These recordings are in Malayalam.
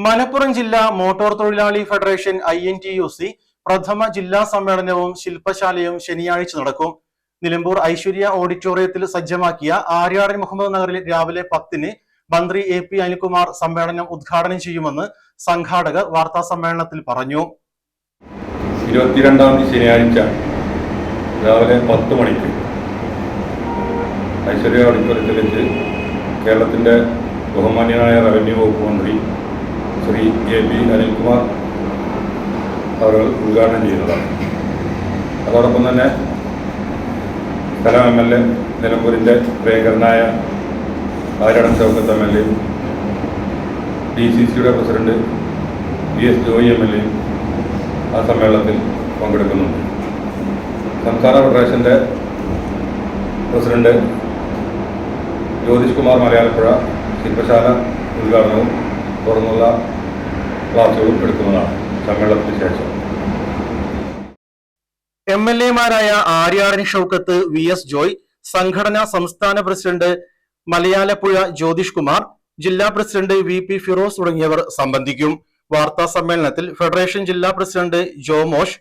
മലപ്പുറം ജില്ലാ മോട്ടോർ തൊഴിലാളി ഫെഡറേഷൻ INTUC പ്രഥമ ജില്ലാ സമ്മേളനവും ശില്പശാലയും ശനിയാഴ്ച നടക്കും. നിലമ്പൂർ ഐശ്വര്യ ഓഡിറ്റോറിയത്തിൽ സജ്ജമാക്കിയ ആര്യാടൻ മുഹമ്മദ് നഗറിൽ രാവിലെ 10-ന് മന്ത്രി AP അനിൽകുമാർ സമ്മേളനം ഉദ്ഘാടനം ചെയ്യുമെന്ന് സംഘാടകർ വാർത്താ സമ്മേളനത്തിൽ പറഞ്ഞു. 22-ാം തീയതി ശനിയാഴ്ച രാവിലെ 10 മണിക്ക് ഐശ്വര്യ ഓഡിറ്റോറിയത്തിൽ വെച്ച് കേരളത്തിൻ്റെ ബഹുമാന്യനായ റവന്യൂ വകുപ്പ് മന്ത്രി ശ്രീ AP അനിൽകുമാർ അവർ ഉദ്ഘാടനം ചെയ്യുന്നതാണ്. അതോടൊപ്പം തന്നെ സ്ഥലം MLA നിലമ്പൂരിൻ്റെ പ്രിയങ്കരനായ ആര്യാടൻ ഷൗക്കത്ത് MLA, DCCയുടെ പ്രസിഡന്റ് PS ജോയി MLA ആ സമ്മേളനത്തിൽ പങ്കെടുക്കുന്നുണ്ട്. സംസ്ഥാന ഫെഡറേഷൻ്റെ പ്രസിഡന്റ് ജ്യോതിഷ് കുമാർ മലയാലപ്പുഴ ശില്പശാല ഉദ്ഘാടനവും തുറന്നുള്ള ക്ലാസുകളും എടുക്കുന്നതാണ് സമ്മേളനത്തിന് ശേഷം. MLA-മാരായ ആര്യാടൻ ഷൗക്കത്ത്, VS ജോയ്, സംഘടനാ സംസ്ഥാന പ്രസിഡന്റ് മലയാലപ്പുഴ ജ്യോതിഷ് കുമാർ, ജില്ലാ പ്രസിഡന്റ് VP ഫിറോസ് തുടങ്ങിയവർ സംബന്ധിക്കും. വാർത്താ സമ്മേളനത്തിൽ ഫെഡറേഷൻ ജില്ലാ പ്രസിഡന്റ് ജോമോഷ്,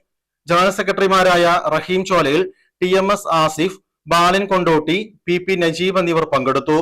ജനറൽ സെക്രട്ടറിമാരായ റഹീം ചോലയിൽ, TMS ആസിഫ്, ബാലൻ കൊണ്ടോട്ടി, PP നജീബ് എന്നിവർ പങ്കെടുത്തു.